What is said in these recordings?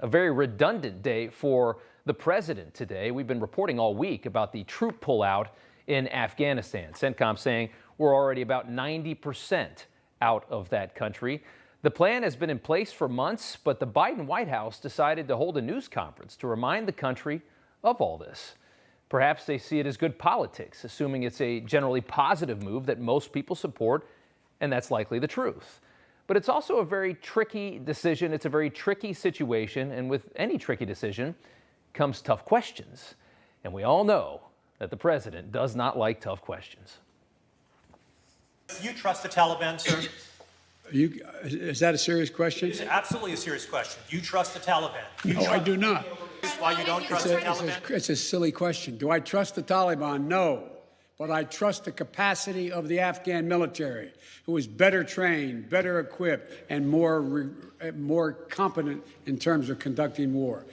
a very redundant day for the president today. We've been reporting all week about the troop pullout in Afghanistan. CENTCOM saying we're already about 90% out of that country. The plan has been in place for months, but the Biden White House decided to hold a news conference to remind the country of all this. Perhaps they see it as good politics, assuming it's a generally positive move that most people support, and that's likely the truth. But it's also a very tricky decision. It's a very tricky situation, and with any tricky decision comes tough questions. And we all know that the president does not like tough questions. Do you trust the Taliban, sir? Is that a serious question? It's absolutely a serious question. Do you trust the Taliban? No, I do not. Why you don't trust the Taliban? It's a silly question. Do I trust the Taliban? No. But I trust the capacity of the Afghan military, who is better trained, better equipped, and more competent in terms of conducting war.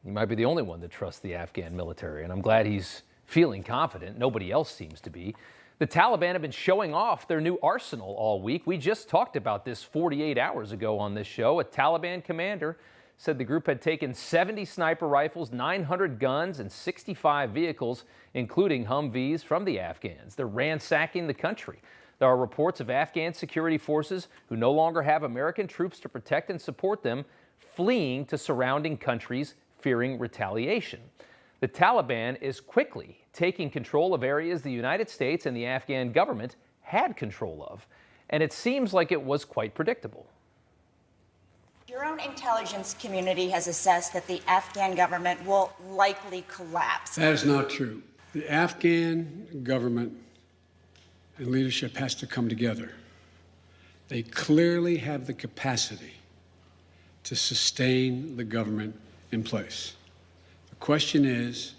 He might be the only one that trusts the Afghan military, and I'm glad he's feeling confident. Nobody else seems to be. The Taliban have been showing off their new arsenal all week. We just talked about this 48 hours ago on this show. A Taliban commander said the group had taken 70 sniper rifles, 900 guns, and 65 vehicles, including Humvees, from the Afghans. They're ransacking the country. There are reports of Afghan security forces who no longer have American troops to protect and support them, fleeing to surrounding countries, fearing retaliation. The Taliban is quickly taking control of areas the United States and the Afghan government had control of, and it seems like it was quite predictable. Your own intelligence community has assessed that the Afghan government will likely collapse. That is not true. The Afghan government and leadership has to come together. They clearly have the capacity to sustain the government in place. The question is,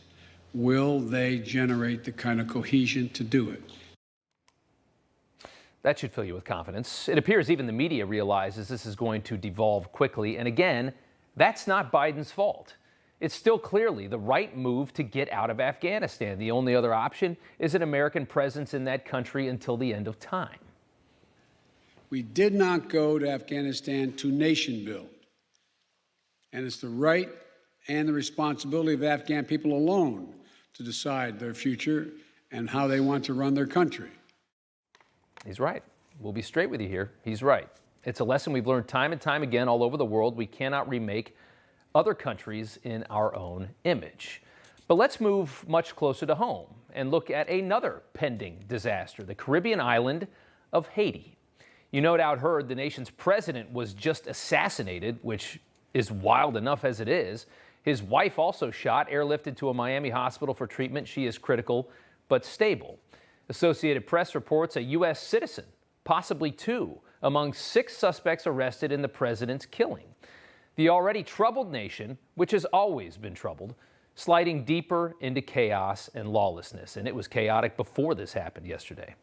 will they generate the kind of cohesion to do it? That should fill you with confidence. It appears even the media realizes this is going to devolve quickly. And again, that's not Biden's fault. It's still clearly the right move to get out of Afghanistan. The only other option is an American presence in that country until the end of time. We did not go to Afghanistan to nation build. And it's the right and the responsibility of Afghan people alone to decide their future and how they want to run their country. He's right. We'll be straight with you here. He's right. It's a lesson we've learned time and time again all over the world. We cannot remake other countries in our own image. But let's move much closer to home and look at another pending disaster, the Caribbean island of Haiti. You no doubt heard the nation's president was just assassinated, which is wild enough as it is. His wife also shot, airlifted to a Miami hospital for treatment. She is critical but stable. Associated Press reports a U.S. citizen, possibly two, among 6 suspects arrested in the president's killing. The already troubled nation, which has always been troubled, sliding deeper into chaos and lawlessness. And it was chaotic before this happened yesterday.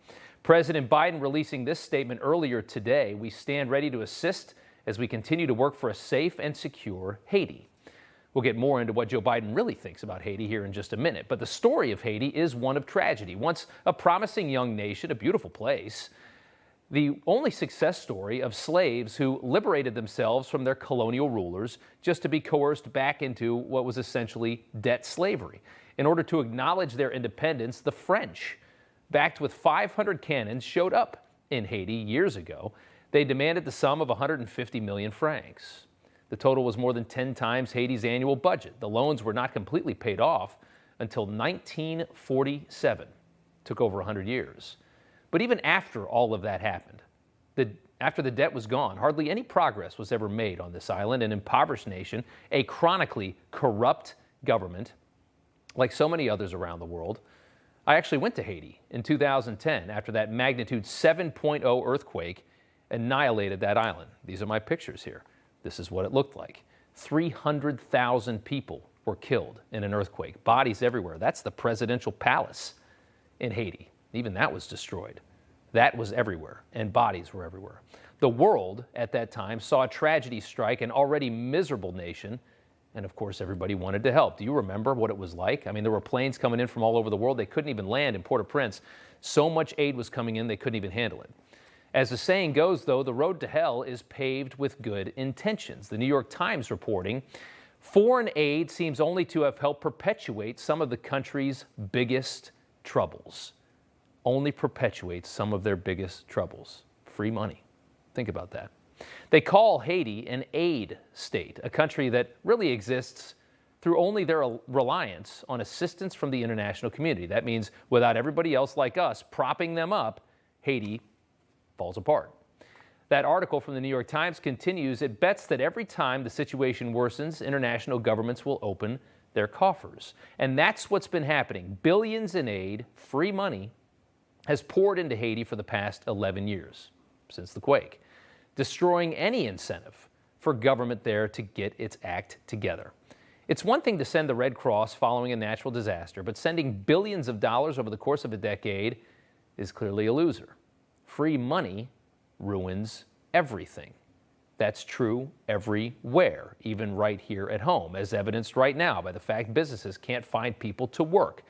President Biden releasing this statement earlier today: "We stand ready to assist as we continue to work for a safe and secure Haiti." We'll get more into what Joe Biden really thinks about Haiti here in just a minute. But the story of Haiti is one of tragedy. Once a promising young nation, a beautiful place, the only success story of slaves who liberated themselves from their colonial rulers just to be coerced back into what was essentially debt slavery. In order to acknowledge their independence, the French, backed with 500 cannons, showed up in Haiti years ago. They demanded the sum of 150 million francs. The total was more than 10 times Haiti's annual budget. The loans were not completely paid off until 1947. Took over 100 years. But even after all of that happened, after the debt was gone, hardly any progress was ever made on this island, an impoverished nation, a chronically corrupt government, like so many others around the world. I actually went to Haiti in 2010 after that magnitude 7.0 earthquake annihilated that island. These are my pictures here. This is what it looked like. 300,000 people were killed in an earthquake, bodies everywhere. That's the presidential palace in Haiti. Even that was destroyed. That was everywhere, and bodies were everywhere. The world at that time saw a tragedy strike an already miserable nation, and of course everybody wanted to help. Do you remember what it was like? I mean, there were planes coming in from all over the world. They couldn't even land in Port-au-Prince. So much aid was coming in, they couldn't even handle it. As the saying goes, though, the road to hell is paved with good intentions. The New York Times reporting foreign aid seems only to have helped perpetuate some of the country's biggest troubles. Only perpetuates some of their biggest troubles. Free money. Think about that. They call Haiti an aid state, a country that really exists through only their reliance on assistance from the international community. That means without everybody else like us propping them up, Haiti falls apart. That article from the New York Times continues. It bets that every time the situation worsens, international governments will open their coffers. And that's what's been happening. Billions in aid, free money, has poured into Haiti for the past 11 years, since the quake, destroying any incentive for government there to get its act together. It's one thing to send the Red Cross following a natural disaster, but sending billions of dollars over the course of a decade is clearly a loser. Free money ruins everything. That's true everywhere, even right here at home, as evidenced right now by the fact businesses can't find people to work.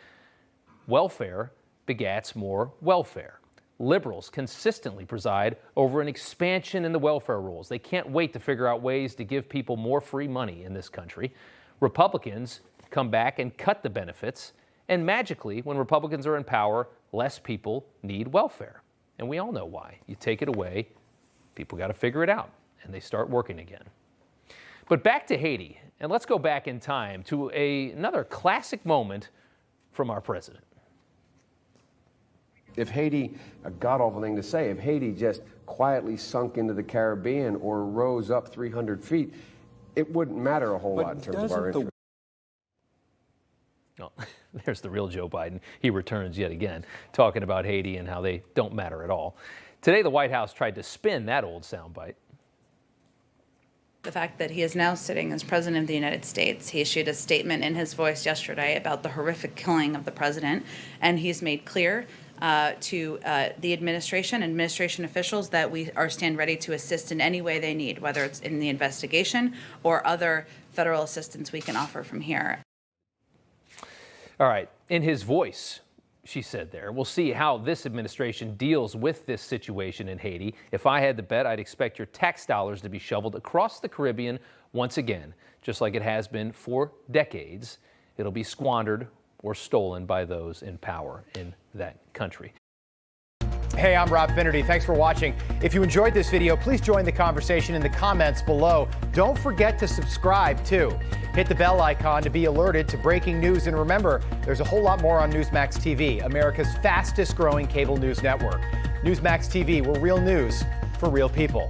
Welfare begats more welfare. Liberals consistently preside over an expansion in the welfare rules. They can't wait to figure out ways to give people more free money in this country. Republicans come back and cut the benefits, and magically, when Republicans are in power, less people need welfare. And we all know why. You take it away, people got to figure it out, and they start working again. But back to Haiti, and let's go back in time to another classic moment from our president. If Haiti, a god-awful thing to say, if Haiti just quietly sunk into the Caribbean or rose up 300 feet, it wouldn't matter a whole lot in terms of our interest. Oh, there's the real Joe Biden. He returns yet again, talking about Haiti and how they don't matter at all. Today, the White House tried to spin that old soundbite. The fact that he is now sitting as president of the United States. He issued a statement in his voice yesterday about the horrific killing of the president, and he's made clear to the administration officials that we stand ready to assist in any way they need, whether it's in the investigation or other federal assistance we can offer from here. All right, in his voice, she said there. We'll see how this administration deals with this situation in Haiti. If I had to bet, I'd expect your tax dollars to be shoveled across the Caribbean once again, just like it has been for decades. It'll be squandered or stolen by those in power in that country. Hey, I'm Rob Finnerty. Thanks for watching. If you enjoyed this video, please join the conversation in the comments below. Don't forget to subscribe, too. Hit the bell icon to be alerted to breaking news. And remember, there's a whole lot more on Newsmax TV, America's fastest growing cable news network. Newsmax TV, we're real news for real people.